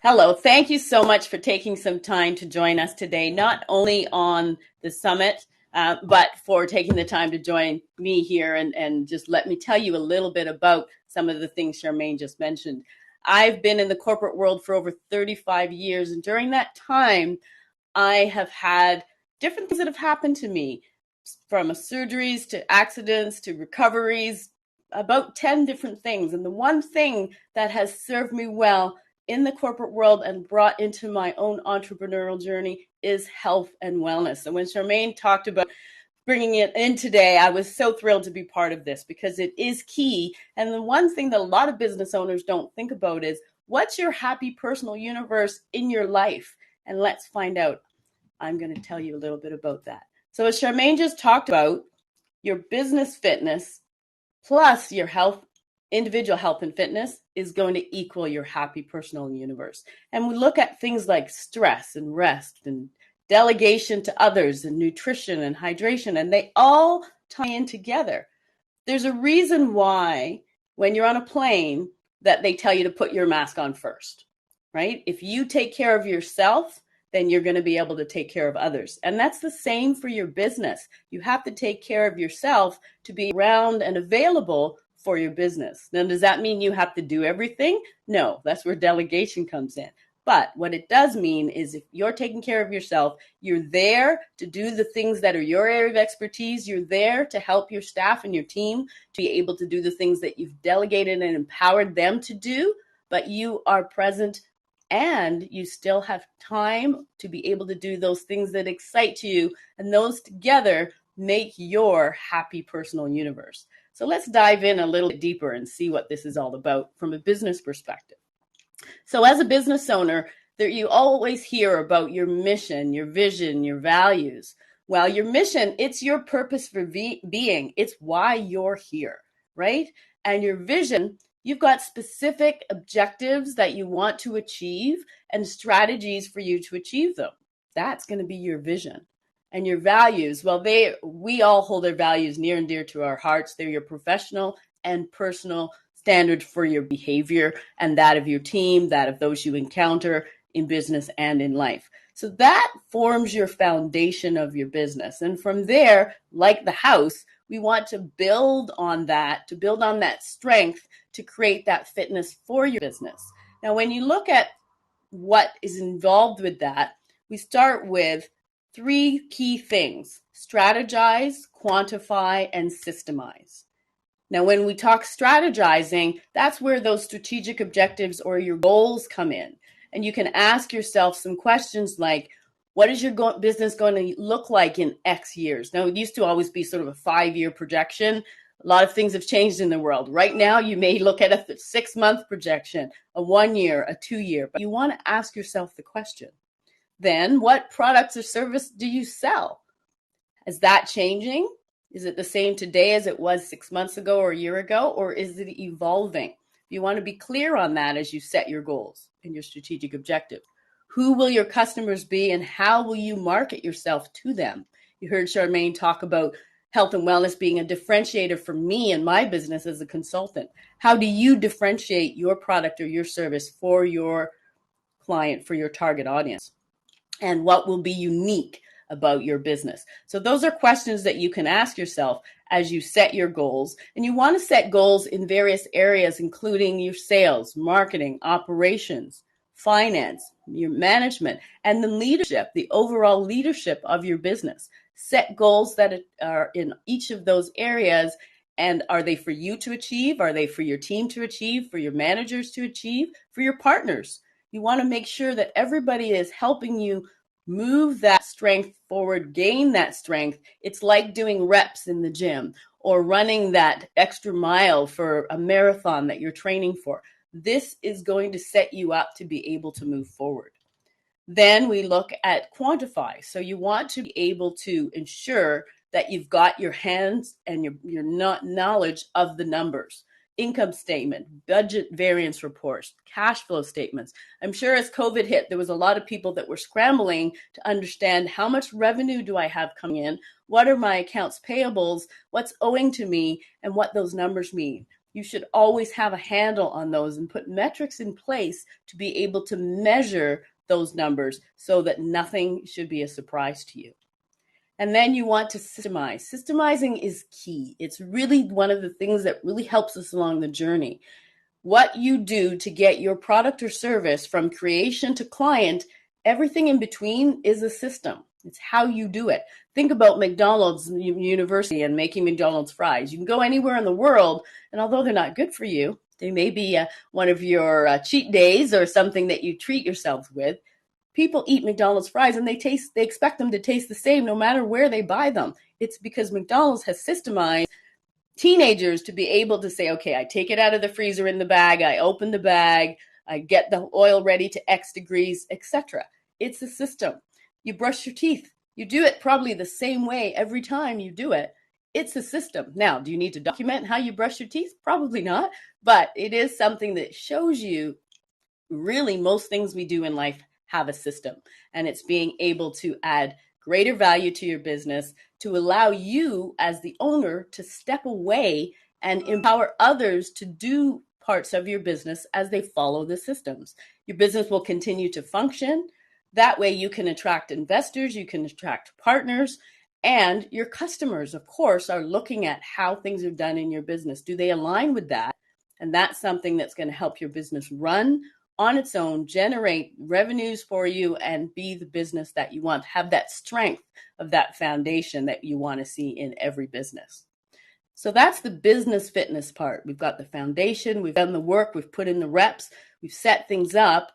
Hello, thank you so much for taking some time to join us today, not only on the summit, but for taking the time to join me here and just let me tell you a little bit about some of the things Charmaine just mentioned. I've been in the corporate world for over 35 years, and during that time, I have had different things that have happened to me, from surgeries to accidents to recoveries, about 10 different things. And the one thing that has served me well in the corporate world and brought into my own entrepreneurial journey is health and wellness. And when Charmaine talked about bringing it in today, I was so thrilled to be part of this because it is key. And the one thing that a lot of business owners don't think about is, what's your happy personal universe in your life? And let's find out. I'm going to tell you a little bit about that. So as Charmaine just talked about, your business fitness plus your health, individual health and fitness is going to equal your happy personal universe. And we look at things like stress and rest and delegation to others and nutrition and hydration, and they all tie in together. There's a reason why when you're on a plane that they tell you to put your mask on first, right? If you take care of yourself, then you're going to be able to take care of others. And that's the same for your business. You have to take care of yourself to be around and available for your business. Now, does that mean you have to do everything? No, that's where delegation comes in. But what it does mean is, if you're taking care of yourself, you're there to do the things that are your area of expertise. You're there to help your staff and your team to be able to do the things that you've delegated and empowered them to do, but you are present and you still have time to be able to do those things that excite you. And those together make your happy personal universe. So let's dive in a little bit deeper and see what this is all about from a business perspective. So as a business owner, you always hear about your mission, your vision, your values. Well, your mission, it's your purpose for being. It's why you're here, right? And your vision, you've got specific objectives that you want to achieve and strategies for you to achieve them. That's going to be your vision. And your values, well, we all hold our values near and dear to our hearts. They're your professional and personal standard for your behavior and that of your team, that of those you encounter in business and in life. So that forms your foundation of your business. And from there, like the house, we want to build on that, strength to create that fitness for your business. Now, when you look at what is involved with that, we start with 3 key things: strategize, quantify, and systemize. Now, when we talk strategizing, that's where those strategic objectives or your goals come in. And you can ask yourself some questions like, what is your business going to look like in X years? Now, it used to always be sort of a 5-year projection. A lot of things have changed in the world. Right now, you may look at a 6-month projection, a 1-year, a 2-year, but you want to ask yourself the question. Then, what products or service do you sell? Is that changing? Is it the same today as it was 6 months ago or a year ago, or is it evolving? You want to be clear on that as you set your goals and your strategic objective. Who will your customers be, and how will you market yourself to them? You heard Charmaine talk about health and wellness being a differentiator for me and my business as a consultant. How do you differentiate your product or your service for your client, for your target audience? And what will be unique about your business? So those are questions that you can ask yourself as you set your goals. And you want to set goals in various areas, including your sales, marketing, operations, finance, your management, and the leadership, the overall leadership of your business. Set goals that are in each of those areas. And are they for you to achieve? Are they for your team to achieve? For your managers to achieve? For your partners? You want to make sure that everybody is helping you move that strength forward, gain that strength. It's like doing reps in the gym or running that extra mile for a marathon that you're training for. This is going to set you up to be able to move forward. Then we look at quantify. So you want to be able to ensure that you've got your hands and your knowledge of the numbers. Income statement, budget variance reports, cash flow statements. I'm sure as COVID hit, there was a lot of people that were scrambling to understand, how much revenue do I have coming in? What are my accounts payables? What's owing to me? And what those numbers mean. You should always have a handle on those and put metrics in place to be able to measure those numbers so that nothing should be a surprise to you. And then you want to systemize. Systemizing is key. It's really one of the things that really helps us along the journey. What you do to get your product or service from creation to client, everything in between is a system. It's how you do it. Think about McDonald's University and making McDonald's fries. You can go anywhere in the world, and although they're not good for you, they may be one of your cheat days or something that you treat yourself with. People eat McDonald's fries and they expect them to taste the same no matter where they buy them. It's because McDonald's has systemized teenagers to be able to say, okay, I take it out of the freezer in the bag, I open the bag, I get the oil ready to X degrees, etc. It's a system. You brush your teeth. You do it probably the same way every time you do it. It's a system. Now, do you need to document how you brush your teeth? Probably not, but it is something that shows you really most things we do in life have a system, and it's being able to add greater value to your business to allow you as the owner to step away and empower others to do parts of your business as they follow the systems. Your business will continue to function. That way you can attract investors, you can attract partners, and your customers, of course, are looking at how things are done in your business. Do they align with that? And that's something that's going to help your business run on its own, generate revenues for you, and be the business that you want. Have that strength of that foundation that you want to see in every business. So that's the business fitness part. We've got the foundation, we've done the work, we've put in the reps, we've set things up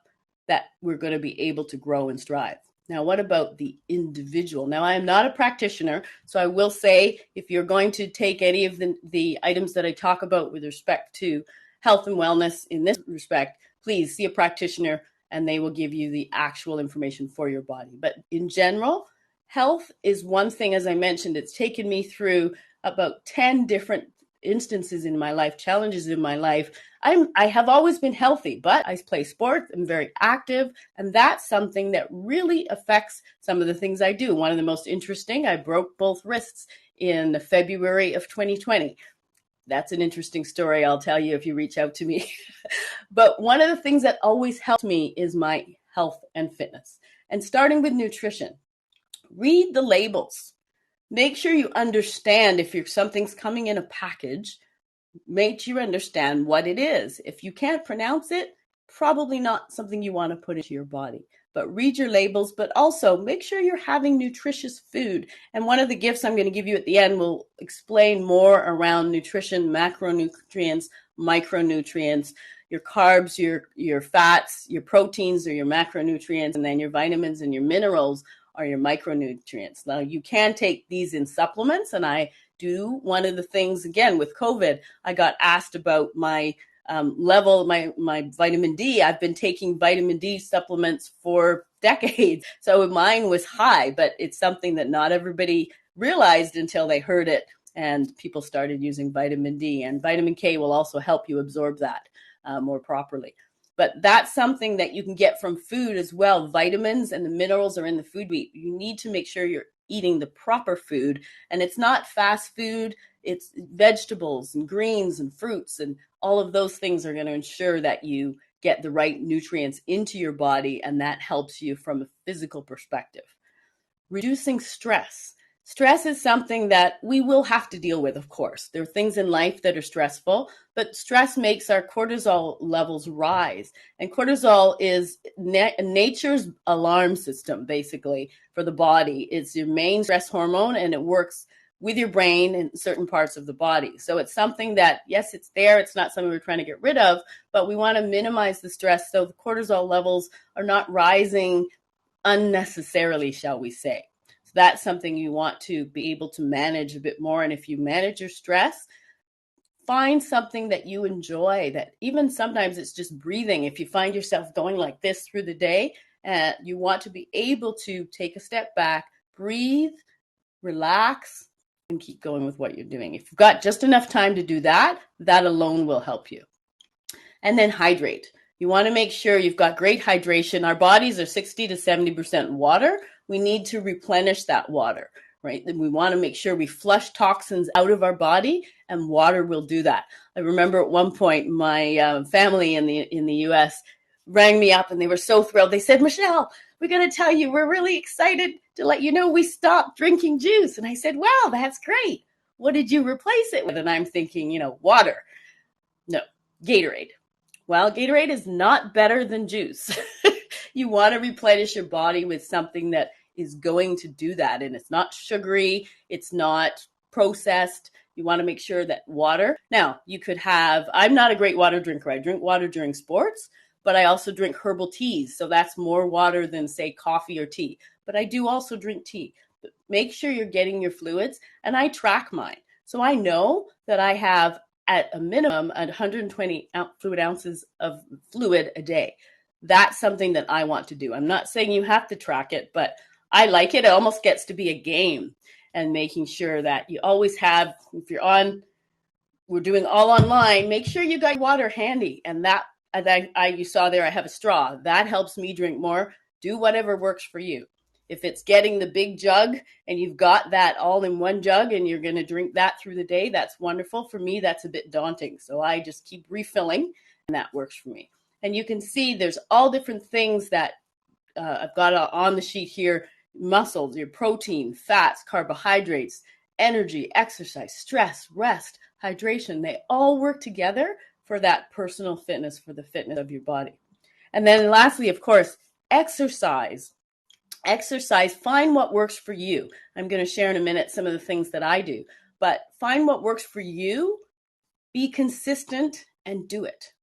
that we're going to be able to grow and strive. Now, what about the individual? Now, I am not a practitioner, so I will say if you're going to take any of the items that I talk about with respect to health and wellness in this respect, please see a practitioner and they will give you the actual information for your body. But in general, health is one thing, as I mentioned, it's taken me through about 10 different instances in my life, challenges in my life. I have always been healthy, but I play sports, I'm very active, and that's something that really affects some of the things I do. One of the most interesting, I broke both wrists in February of 2020. That's an interesting story, I'll tell you if you reach out to me. But one of the things that always helped me is my health and fitness. And starting with nutrition, read the labels. Make sure you understand if something's coming in a package, make sure you understand what it is. If you can't pronounce it, probably not something you want to put into your body. But read your labels, but also make sure you're having nutritious food. And one of the gifts I'm going to give you at the end will explain more around nutrition, macronutrients, micronutrients, your carbs, your fats, your proteins are your macronutrients, and then your vitamins and your minerals are your micronutrients. Now, you can take these in supplements, and I do. One of the things, again, with COVID, I got asked about my level, my vitamin D. I've been taking vitamin D supplements for decades. So mine was high, but it's something that not everybody realized until they heard it and people started using vitamin D. And vitamin K will also help you absorb that more properly. But that's something that you can get from food as well. Vitamins and the minerals are in the food we eat. You need to make sure you're eating the proper food. And it's not fast food. It's vegetables and greens and fruits, and all of those things are going to ensure that you get the right nutrients into your body, and that helps you from a physical perspective. Reducing stress. Stress is something that we will have to deal with, of course. There are things in life that are stressful, but stress makes our cortisol levels rise. And cortisol is nature's alarm system, basically, for the body. It's your main stress hormone, and it works with your brain in certain parts of the body. So it's something that, yes, it's there. It's not something we're trying to get rid of, but we want to minimize the stress so the cortisol levels are not rising unnecessarily, shall we say. So that's something you want to be able to manage a bit more. And if you manage your stress, find something that you enjoy, that even sometimes it's just breathing. If you find yourself going like this through the day, you want to be able to take a step back, breathe, relax, and keep going with what you're doing. If you've got just enough time to do that, that alone will help you. And then hydrate. You want to make sure you've got great hydration. Our bodies are 60 to 70% water. We need to replenish that water. right? Then we want to make sure we flush toxins out of our body, and water will do that. I remember at one point my family in the U.S. rang me up, and they were so thrilled. They said, "Michelle, we're going to tell you we're really excited to let you know we stopped drinking juice." And I said, "Wow, that's great. What did you replace it with?" And I'm thinking, water. No, Gatorade. Well, Gatorade is not better than juice. You want to replenish your body with something that is going to do that. And it's not sugary. It's not processed. You want to make sure that water. Now, you could have, I'm not a great water drinker. I drink water during sports, but I also drink herbal teas. So that's more water than, say, coffee or tea. But I do also drink tea. But make sure you're getting your fluids. And I track mine. So I know that I have at a minimum 120 fluid ounces of fluid a day. That's something that I want to do. I'm not saying you have to track it, but I like it. It almost gets to be a game, and making sure that you always have, if you're on, we're doing all online, make sure you got water handy. And that, you saw there, I have a straw. That helps me drink more. Do whatever works for you. If it's getting the big jug and you've got that all in one jug and you're going to drink that through the day, that's wonderful. For me, that's a bit daunting. So I just keep refilling, and that works for me. And you can see there's all different things that I've got on the sheet here: muscles, your protein, fats, carbohydrates, energy, exercise, stress, rest, hydration. They all work together for that personal fitness, for the fitness of your body. And then lastly, of course, exercise. Exercise, find what works for you. I'm going to share in a minute some of the things that I do, but find what works for you, be consistent, and do it.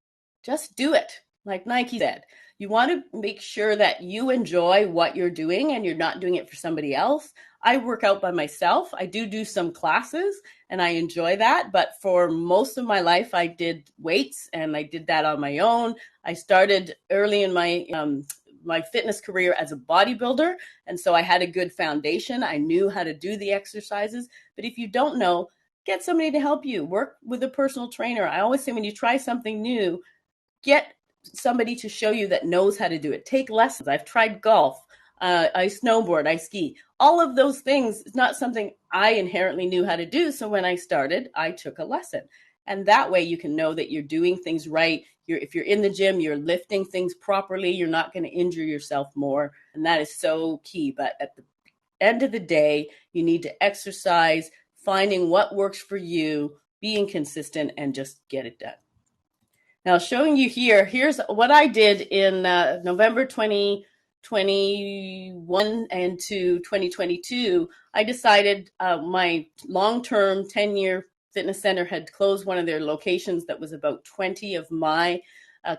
Just do it. Like Nike said, you want to make sure that you enjoy what you're doing and you're not doing it for somebody else. I work out by myself. I do some classes and I enjoy that. But for most of my life, I did weights and I did that on my own. I started early in my fitness career as a bodybuilder. And so I had a good foundation. I knew how to do the exercises. But if you don't know, get somebody to help you. Work with a personal trainer. I always say when you try something new, get somebody to show you that knows how to do it. Take lessons. I've tried golf. I snowboard. I ski. All of those things is not something I inherently knew how to do. So when I started, I took a lesson. And that way you can know that you're doing things right. If you're in the gym, you're lifting things properly. You're not going to injure yourself more. And that is so key. But at the end of the day, you need to exercise, finding what works for you, being consistent, and just get it done. Now, showing you here, here's what I did in November 2021 and to 2022. I decided my long-term 10-year fitness center had closed one of their locations that was about 20 of my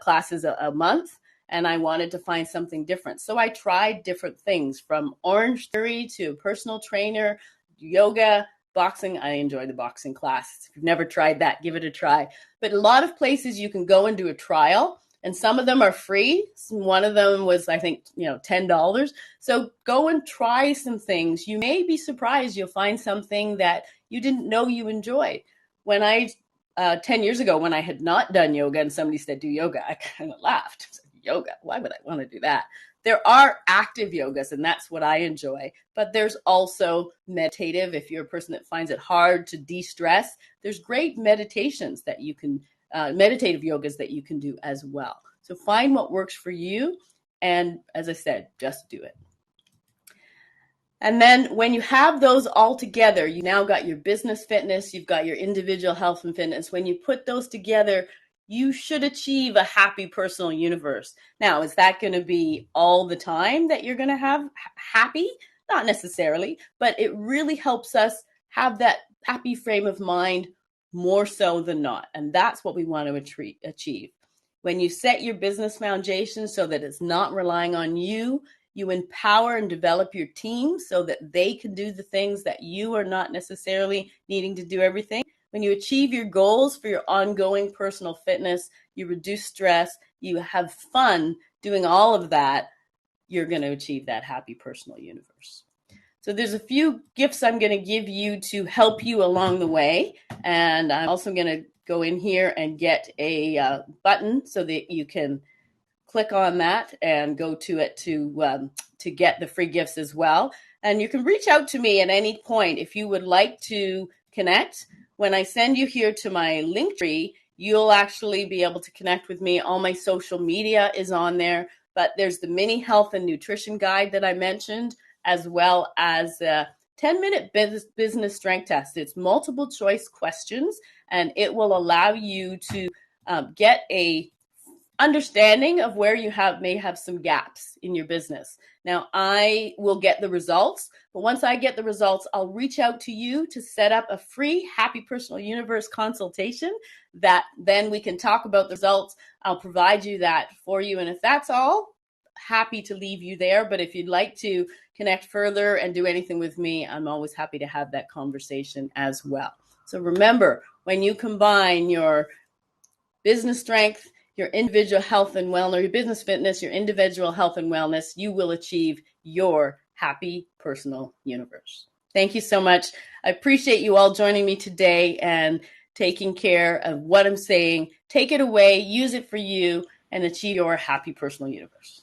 classes a month, and I wanted to find something different. So I tried different things, from Orange Theory to personal trainer, yoga, boxing. I enjoy the boxing class. If you've never tried that, give it a try. But a lot of places you can go and do a trial, and some of them are free. One of them was, I think, $10. So go and try some things. You may be surprised. You'll find something that you didn't know you enjoyed. When 10 years ago, when I had not done yoga and somebody said, do yoga, I kind of laughed. I said, yoga? Why would I want to do that? There are active yogas, and that's what I enjoy. But there's also meditative. If you're a person that finds it hard to de-stress, there's great meditations that you can, meditative yogas that you can do as well. So find what works for you. And as I said, just do it. And then when you have those all together, you now got your business fitness, you've got your individual health and fitness. When you put those together, you should achieve a happy personal universe. Now, is that going to be all the time that you're going to have happy? Not necessarily, but it really helps us have that happy frame of mind more so than not. And that's what we want to achieve. When you set your business foundation so that it's not relying on you, you empower and develop your team so that they can do the things that you are not necessarily needing to do everything. When you achieve your goals for your ongoing personal fitness, you reduce stress, you have fun doing all of that, you're going to achieve that happy personal universe. So there's a few gifts I'm going to give you to help you along the way. And I'm also going to go in here and get a button so that you can click on that and go to it to get the free gifts as well. And you can reach out to me at any point if you would like to connect. When I send you here to my link tree, you'll actually be able to connect with me. All my social media is on there, but there's the mini health and nutrition guide that I mentioned, as well as a 10-minute business strength test. It's multiple choice questions, and it will allow you to get a understanding of where you may have some gaps in your business. Now, I will get the results, but once I get the results, I'll reach out to you to set up a free Happy Personal Universe consultation that then we can talk about the results. I'll provide you that for you. And if that's all, happy to leave you there. But if you'd like to connect further and do anything with me, I'm always happy to have that conversation as well. So remember, when you combine your business strength, your individual health and wellness, your business fitness, your individual health and wellness, you will achieve your happy personal universe. Thank you so much. I appreciate you all joining me today and taking care of what I'm saying. Take it away, use it for you, and achieve your happy personal universe.